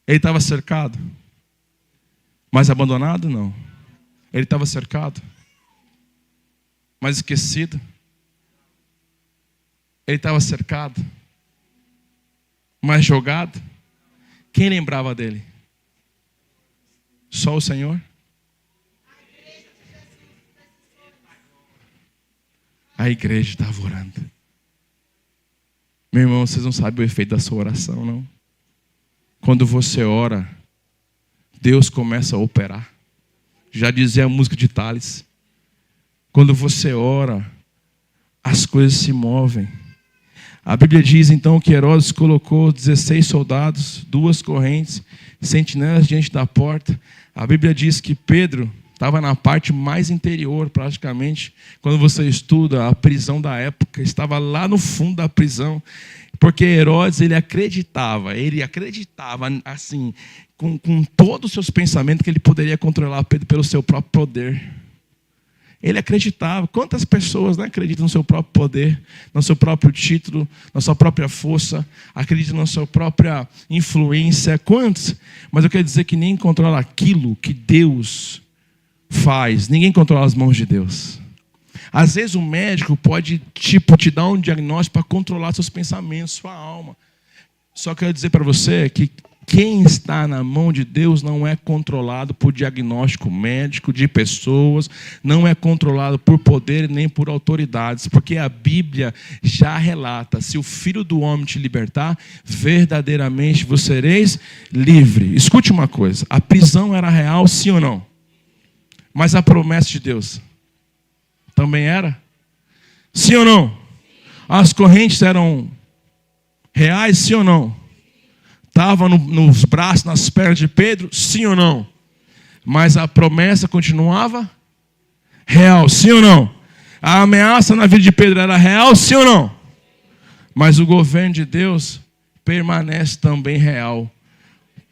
Ele estava cercado. Mas abandonado, não. Ele estava cercado. Mas esquecido. Ele estava cercado. Mas jogado. Quem lembrava dele? Só o Senhor? A igreja estava orando. Meu irmão, vocês não sabem o efeito da sua oração, não. Quando você ora, Deus começa a operar. Já dizia a música de Tales. Quando você ora, as coisas se movem. A Bíblia diz então que Herodes colocou 16 soldados, 2 correntes, sentinelas diante da porta. A Bíblia diz que Pedro estava na parte mais interior, praticamente. Quando você estuda a prisão da época, estava lá no fundo da prisão. Porque Herodes, ele acreditava assim, com todos os seus pensamentos, que ele poderia controlar Pedro pelo seu próprio poder. Ele acreditava. Quantas pessoas não acreditam no seu próprio poder, no seu próprio título, na sua própria força, acreditam na sua própria influência? Quantos? Mas eu quero dizer que ninguém controla aquilo que Deus faz. Ninguém controla as mãos de Deus. Às vezes o médico pode te dar um diagnóstico para controlar seus pensamentos, sua alma. Só quero dizer para você que quem está na mão de Deus não é controlado por diagnóstico médico de pessoas, não é controlado por poder nem por autoridades, porque a Bíblia já relata: se o Filho do Homem te libertar, verdadeiramente você sereis livre. Escute uma coisa: a prisão era real, sim ou não? Mas a promessa de Deus também era? Sim ou não? As correntes eram reais, sim ou não? Estava nos braços, nas pernas de Pedro, sim ou não? Mas a promessa continuava real, sim ou não? A ameaça na vida de Pedro era real, sim ou não? Mas o governo de Deus permanece também real.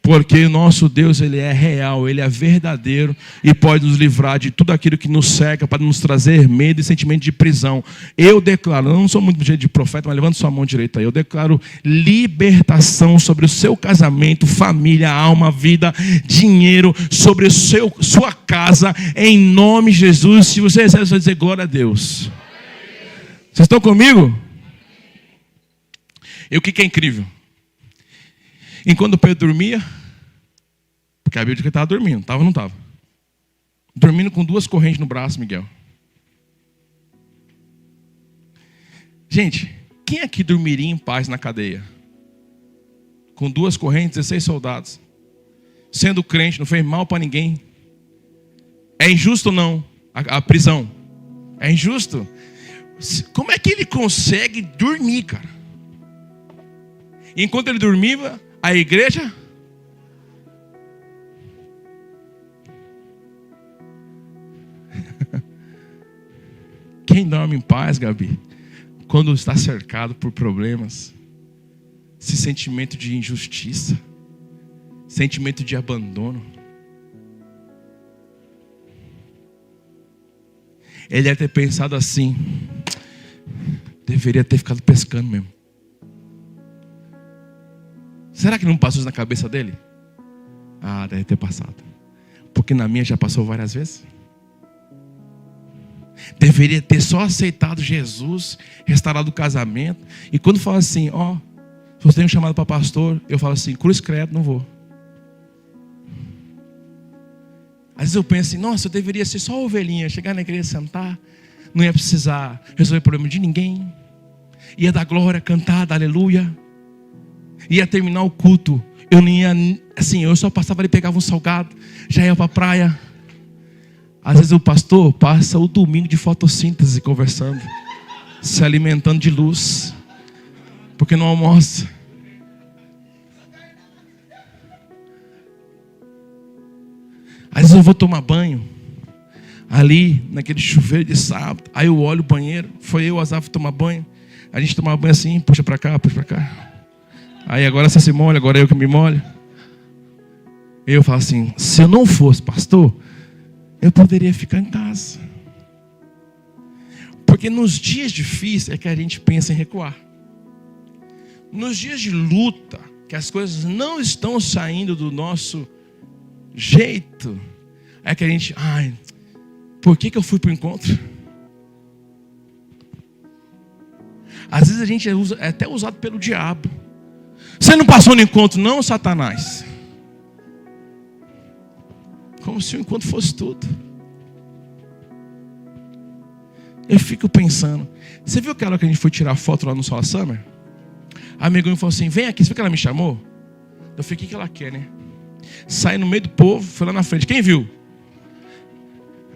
Porque o nosso Deus, ele é real, ele é verdadeiro e pode nos livrar de tudo aquilo que nos cerca, para nos trazer medo e sentimento de prisão. Eu declaro, eu não sou muito jeito de profeta, mas levanta sua mão direita aí. Eu declaro libertação sobre o seu casamento, família, alma, vida, dinheiro, sobre sua casa, em nome de Jesus. Se você recebe, você vai dizer glória a Deus. Vocês estão comigo? E o que é incrível? Enquanto Pedro dormia, porque a Bíblia diz que ele estava dormindo, estava ou não estava? Dormindo com 2 correntes no braço, Miguel. Gente, quem aqui dormiria em paz na cadeia? Com 2 correntes, 16 soldados. Sendo crente, não fez mal para ninguém. É injusto ou não a prisão? É injusto? Como é que ele consegue dormir, cara? Enquanto ele dormia, a igreja... Quem dorme em paz, Gabi, quando está cercado por problemas, esse sentimento de injustiça, sentimento de abandono, ele deve ter pensado assim: deveria ter ficado pescando mesmo. Será que não passou isso na cabeça dele? Ah, deve ter passado. Porque na minha já passou várias vezes. Deveria ter só aceitado Jesus, restaurado o casamento. E quando fala assim, ó, se você tem um chamado para pastor, eu falo assim, cruz credo, não vou. Às vezes eu penso assim, nossa, eu deveria ser só ovelhinha, chegar na igreja, sentar, não ia precisar resolver problema de ninguém, ia dar glória, cantar, dar aleluia, ia terminar o culto, eu não ia, assim, eu só passava ali, pegava um salgado, já ia para a praia. Às vezes o pastor passa o domingo de fotossíntese conversando, se alimentando de luz, porque não almoça. Às vezes eu vou tomar banho ali naquele chuveiro de sábado, aí eu olho o banheiro, foi eu, Azaf, tomar banho, a gente tomava banho assim, puxa para cá, puxa para cá. Aí agora você se molha, agora eu que me molho. Eu falo assim, se eu não fosse pastor, eu poderia ficar em casa. Porque nos dias difíceis é que a gente pensa em recuar. Nos dias de luta que as coisas não estão saindo do nosso jeito, é que a gente, por que eu fui para o encontro? Às vezes a gente é até usado pelo diabo. Você não passou no encontro não, Satanás? Como se o encontro fosse tudo. Eu fico pensando, você viu aquela que a gente foi tirar foto lá no Sola Summer? A amiga me falou assim, vem aqui, você viu que ela me chamou? Eu falei, o que ela quer, né? Sai no meio do povo, foi lá na frente, quem viu?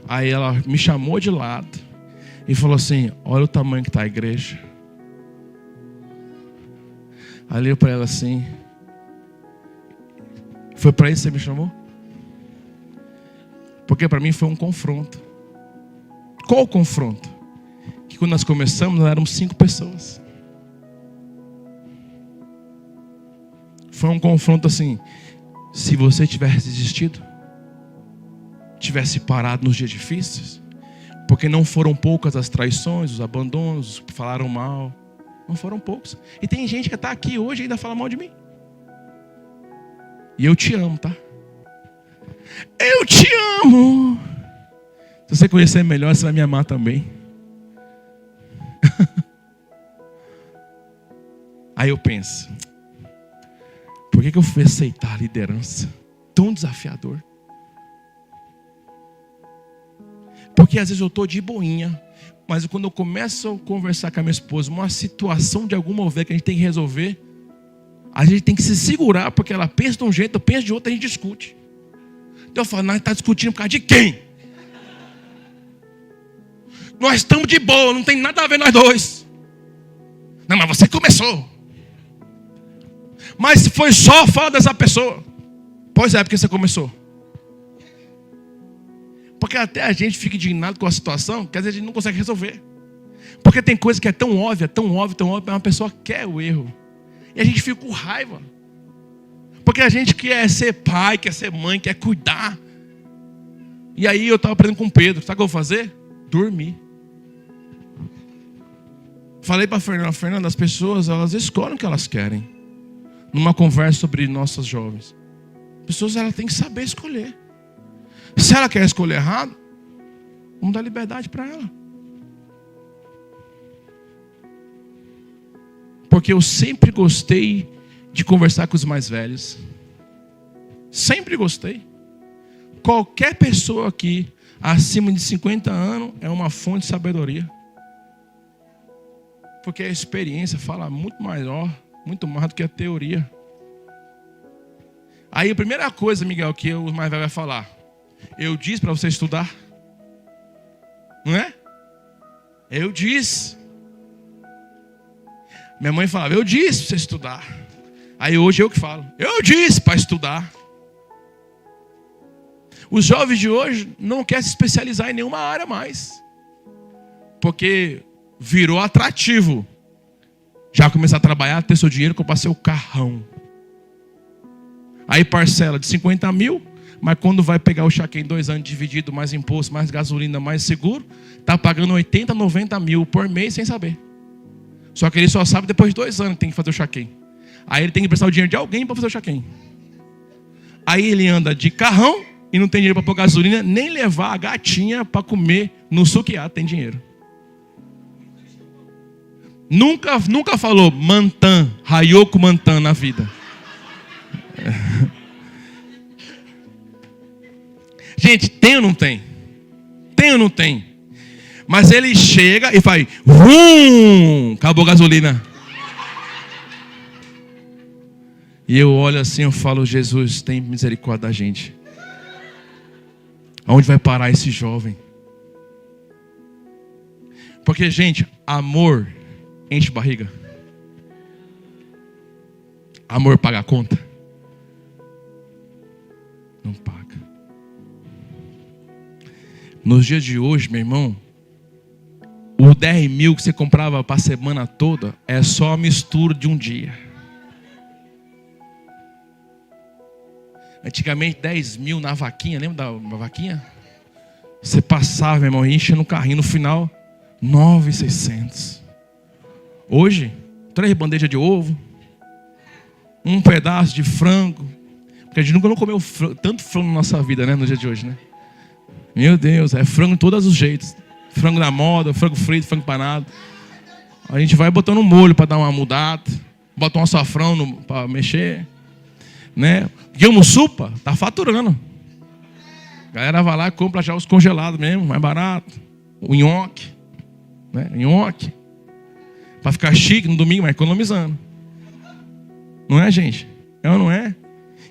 Aí ela me chamou de lado e falou assim, olha o tamanho que está a igreja. Aí eu para ela assim, foi para isso que você me chamou? Porque para mim foi um confronto. Qual o confronto? Que quando nós começamos, nós éramos 5 pessoas. Foi um confronto assim, se você tivesse desistido, tivesse parado nos dias difíceis, porque não foram poucas as traições, os abandonos, os que falaram mal, não foram poucos. E tem gente que está aqui hoje e ainda fala mal de mim. E eu te amo, tá? Eu te amo. Se você conhecer melhor, você vai me amar também. Aí eu penso, por que eu fui aceitar a liderança? Tão desafiador. Porque às vezes eu estou de boinha, mas quando eu começo a conversar com a minha esposa, uma situação de alguma ovelha que a gente tem que resolver, a gente tem que se segurar, porque ela pensa de um jeito, eu penso de outro, a gente discute. Então eu falo, nós estamos discutindo por causa de quem? Nós estamos de boa, não tem nada a ver nós dois. Não, mas você começou. Mas foi só falar dessa pessoa. Pois é, porque você começou. Porque até a gente fica indignado com a situação, que às vezes a gente não consegue resolver. Porque tem coisa que é tão óbvia, mas uma pessoa quer o erro. E a gente fica com raiva. Porque a gente quer ser pai, quer ser mãe, quer cuidar. E aí eu estava aprendendo com Pedro, sabe o que eu vou fazer? Dormir. Falei para a Fernanda, as pessoas, elas escolhem o que elas querem. Numa conversa sobre nossas jovens. As pessoas, elas têm que saber escolher. Se ela quer escolher errado, vamos dar liberdade para ela. Porque eu sempre gostei de conversar com os mais velhos. Sempre gostei. Qualquer pessoa aqui, acima de 50 anos, é uma fonte de sabedoria. Porque a experiência fala muito maior, muito mais do que a teoria. Aí a primeira coisa, Miguel, que o mais velho vai falar, eu disse para você estudar. Não é? Eu disse. Minha mãe falava, eu disse para você estudar. Aí hoje eu que falo, eu disse para estudar. Os jovens de hoje não querem se especializar em nenhuma área mais. Porque virou atrativo. Já começar a trabalhar, ter seu dinheiro, comprar seu carrão. Aí parcela de 50 mil, mas quando vai pegar o cheque em 2 anos dividido, mais imposto, mais gasolina, mais seguro, está pagando 80, 90 mil por mês sem saber. Só que ele só sabe depois de 2 anos que tem que fazer o check-in. Aí ele tem que prestar o dinheiro de alguém para fazer o check-in. Aí ele anda de carrão e não tem dinheiro para pôr gasolina, nem levar a gatinha para comer no suquiá, tem dinheiro. Nunca falou Mantan, Hayoko Mantan na vida. Gente, tem ou não tem? Tem ou não tem? Mas ele chega e faz acabou a gasolina. E eu olho assim, eu falo, Jesus, tem misericórdia da gente. Aonde vai parar esse jovem? Porque, gente, amor enche barriga. Amor paga a conta? Não paga. Nos dias de hoje, meu irmão, o 10 mil que você comprava para a semana toda é só a mistura de um dia. Antigamente 10 mil na vaquinha, lembra da vaquinha? Você passava, meu irmão, enche no carrinho, no final 9.600. Hoje, 3 bandejas de ovo, um pedaço de frango. Porque a gente nunca não comeu tanto frango na nossa vida, né? No dia de hoje, né? Meu Deus, é frango de todos os jeitos. Frango na moda, frango frito, frango empanado. A gente vai botando um molho para dar uma mudada. Bota um açafrão para mexer. Né? Guilmuçupa tá faturando. A galera vai lá e compra já os congelados mesmo, mais barato. O nhoque. Né? Nhoque. Para ficar chique no domingo, mas economizando. Não é, gente? É ou não é?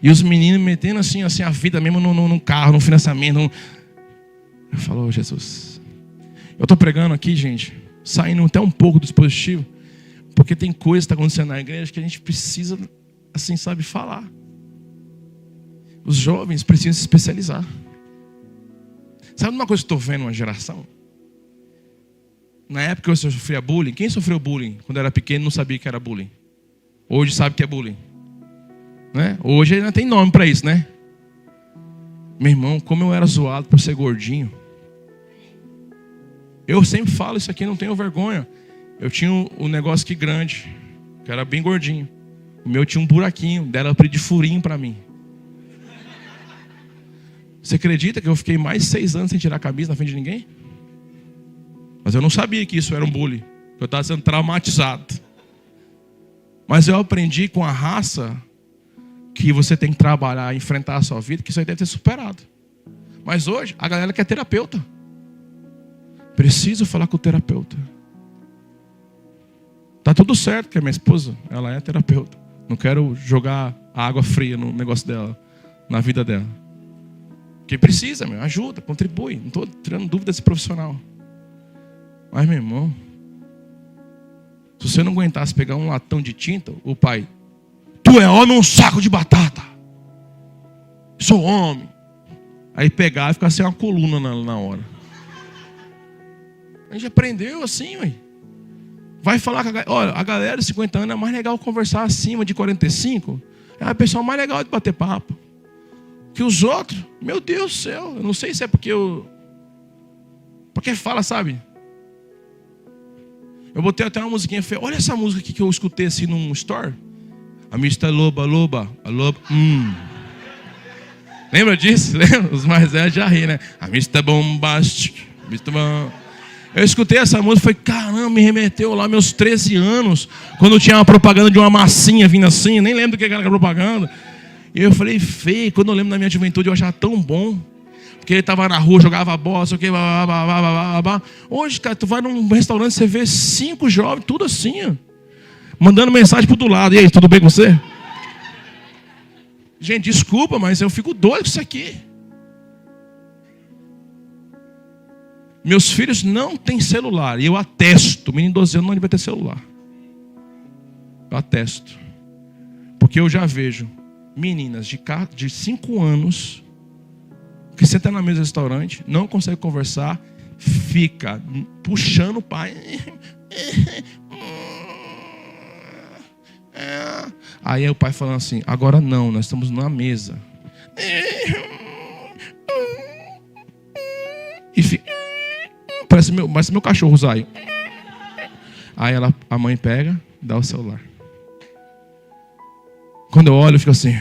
E os meninos metendo assim a vida mesmo no carro, no financiamento. Eu falo, oh, Jesus. Eu estou pregando aqui, gente, saindo até um pouco do dispositivo, porque tem coisa que está acontecendo na igreja que a gente precisa, assim, sabe, falar. Os jovens precisam se especializar. Sabe uma coisa que eu estou vendo uma geração? Na época eu sofria bullying. Quem sofreu bullying quando era pequeno não sabia que era bullying? Hoje sabe que é bullying. Né? Hoje ainda tem nome para isso, né? Meu irmão, como eu era zoado por ser gordinho. Eu sempre falo isso aqui, não tenho vergonha. Eu tinha um negócio aqui grande, que era bem gordinho. O meu tinha um buraquinho, deram de furinho para mim. Você acredita que eu fiquei mais de 6 anos sem tirar a camisa na frente de ninguém? Mas eu não sabia que isso era um bullying. Eu estava sendo traumatizado. Mas eu aprendi com a raça que você tem que trabalhar, enfrentar a sua vida, que isso aí deve ter superado. Mas hoje, a galera quer terapeuta. Preciso falar com o terapeuta. Tá tudo certo, que a minha esposa, ela é terapeuta. Não quero jogar água fria no negócio dela, na vida dela. Quem precisa, meu, ajuda, contribui. Não estou tirando dúvida desse profissional. Mas, meu irmão, se você não aguentasse pegar um latão de tinta, o pai, tu é homem um saco de batata. Sou homem. Aí pegar e ficar sem uma coluna na hora. A gente aprendeu assim, ué. Vai falar com a galera de 50 anos é mais legal conversar acima de 45. É a pessoa mais legal de bater papo. Que os outros, meu Deus do céu. Eu não sei se é porque fala, sabe? Eu botei até uma musiquinha feia. Olha essa música aqui que eu escutei assim num store. A Mr. Loba, Loba, a Loba, Lembra disso? Lembra? Os mais velhos já ri, né? A Mr. Bombastic, Mr. Bom. Eu escutei essa música e falei, caramba, me remeteu lá meus 13 anos, quando tinha uma propaganda de uma massinha vindo assim, eu nem lembro do que era aquela propaganda. E eu falei, feio, quando eu lembro da minha juventude eu achava tão bom. Porque ele estava na rua, jogava bola, sei o que, Hoje, cara, tu vai num restaurante, você vê 5 jovens, tudo assim, ó, mandando mensagem pro do lado. E aí, tudo bem com você? Gente, desculpa, mas eu fico doido com isso aqui. Meus filhos não têm celular. E eu atesto. O menino de 12 anos não devia ter celular. Eu atesto. Porque eu já vejo meninas de 5 anos que sentam na mesa do restaurante, não consegue conversar, fica puxando o pai. Aí o pai falando assim, agora não, nós estamos numa mesa. E fica, parece meu cachorro Zai. Aí a mãe pega, dá o celular. Quando eu olho, eu fico assim,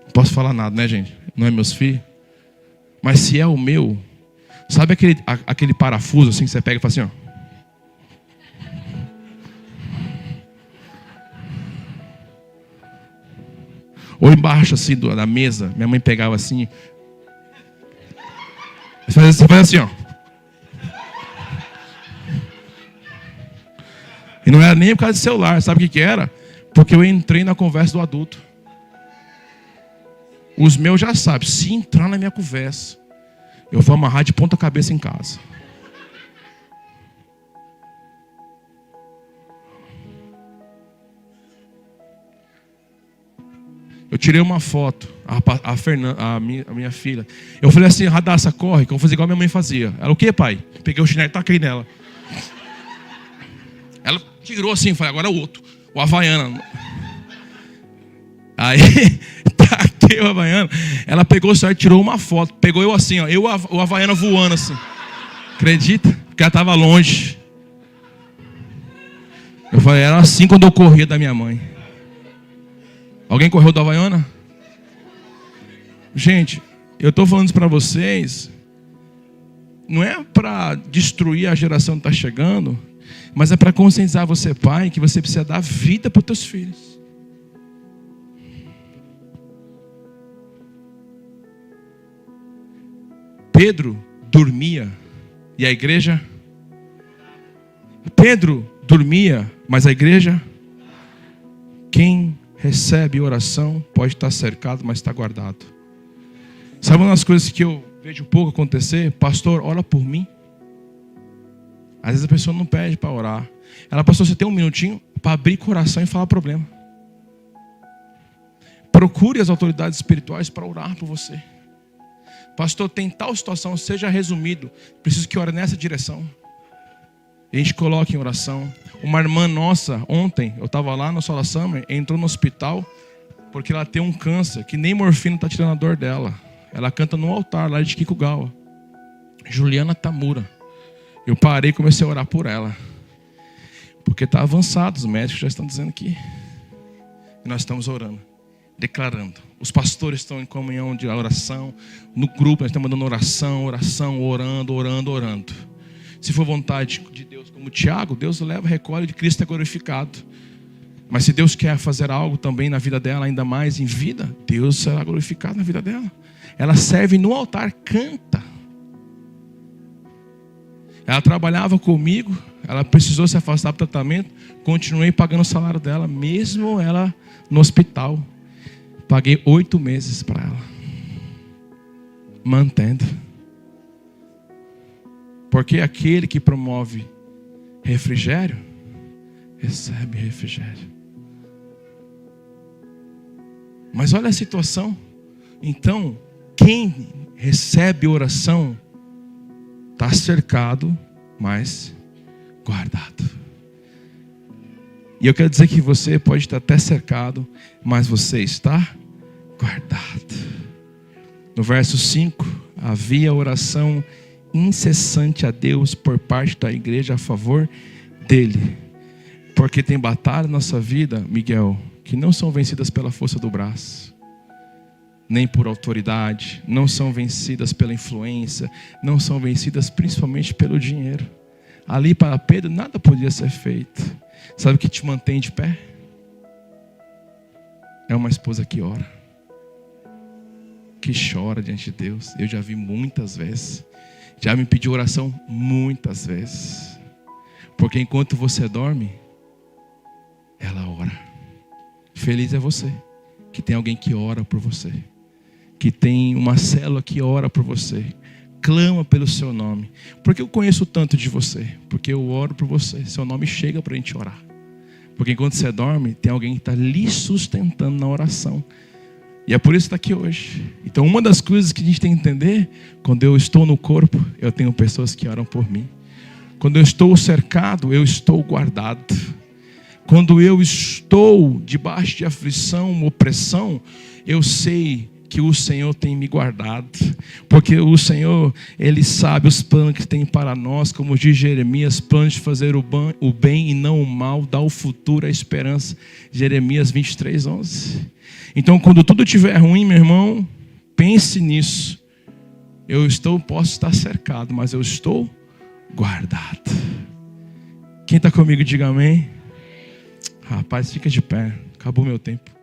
não posso falar nada, né, gente? Não é meus filhos. Mas se é o meu, sabe aquele parafuso assim que você pega e fala assim, ó. Ou embaixo assim da mesa, minha mãe pegava assim. Você faz assim, ó. E não era nem por causa do celular, sabe o que era? Porque eu entrei na conversa do adulto. Os meus já sabem, se entrar na minha conversa, eu vou amarrar de ponta cabeça em casa. Eu tirei uma foto, a minha filha. Eu falei assim, Radassa, corre, que eu vou fazer igual minha mãe fazia. Ela, o que, pai? Peguei o chinelo e taquei nela. Ela tirou assim, falei, agora é o outro. O Havaiana. Aí, taquei o Havaiana. Ela pegou o celular e tirou uma foto. Pegou eu assim, ó, o Havaiana voando assim. Acredita? Porque ela estava longe. Eu falei, era assim quando eu corria da minha mãe. Alguém correu da Havaiana? Gente, eu estou falando isso para vocês, não é para destruir a geração que está chegando, mas é para conscientizar você, pai, que você precisa dar vida para os teus filhos. Pedro dormia e a igreja? Pedro dormia, mas a igreja? Quem recebe oração pode estar cercado, mas está guardado. Sabe uma das coisas que eu vejo pouco acontecer? Pastor, ora por mim. Às vezes a pessoa não pede para orar. Ela, pastor, você tem um minutinho para abrir o coração e falar problema. Procure as autoridades espirituais para orar por você. Pastor, tem tal situação, seja resumido. Preciso que ore nessa direção. A gente coloca em oração. Uma irmã nossa, ontem, eu estava lá no Sola Summer, entrou no hospital porque ela tem um câncer que nem morfina está tirando a dor dela. Ela canta no altar lá de Kikugawa. Juliana Tamura. Eu parei e comecei a orar por ela. Porque está avançado, os médicos já estão dizendo que. E nós estamos orando, declarando. Os pastores estão em comunhão de oração. No grupo nós estamos mandando oração, orando. Se for vontade de Deus, como Tiago, Deus leva, recolhe, de Cristo é glorificado. Mas se Deus quer fazer algo também na vida dela, ainda mais em vida, Deus será glorificado na vida dela. Ela serve no altar, canta. Ela trabalhava comigo, ela precisou se afastar do tratamento, continuei pagando o salário dela, mesmo ela no hospital. Paguei 8 meses para ela, mantendo. Porque aquele que promove refrigério, recebe refrigério. Mas olha a situação. Então, quem recebe oração está cercado, mas guardado. E eu quero dizer que você pode estar até cercado, mas você está guardado. No verso 5, havia oração incessante a Deus por parte da igreja a favor dele. Porque tem batalha na nossa vida, Miguel, que não são vencidas pela força do braço, nem por autoridade, não são vencidas pela influência, não são vencidas principalmente pelo dinheiro. Ali para Pedro nada podia ser feito. Sabe o que te mantém de pé? É uma esposa que ora, que chora diante de Deus. Eu já vi muitas vezes. Já me pediu oração muitas vezes. Porque enquanto você dorme, ela ora. Feliz é você que tem alguém que ora por você, que tem uma célula que ora por você, clama pelo seu nome. Porque eu conheço tanto de você, porque eu oro por você. Seu nome chega para a gente orar. Porque enquanto você dorme, tem alguém que está lhe sustentando na oração. E é por isso que está aqui hoje. Então uma das coisas que a gente tem que entender, quando eu estou no corpo, eu tenho pessoas que oram por mim. Quando eu estou cercado, eu estou guardado. Quando eu estou debaixo de aflição, opressão, eu sei que o Senhor tem me guardado. Porque o Senhor, Ele sabe os planos que tem para nós, como diz Jeremias, planos de fazer o bem e não o mal, dar o futuro, a esperança. Jeremias 23:11. Então, quando tudo estiver ruim, meu irmão, pense nisso. Posso estar cercado, mas eu estou guardado. Quem está comigo, diga amém. Rapaz, fica de pé. Acabou meu tempo.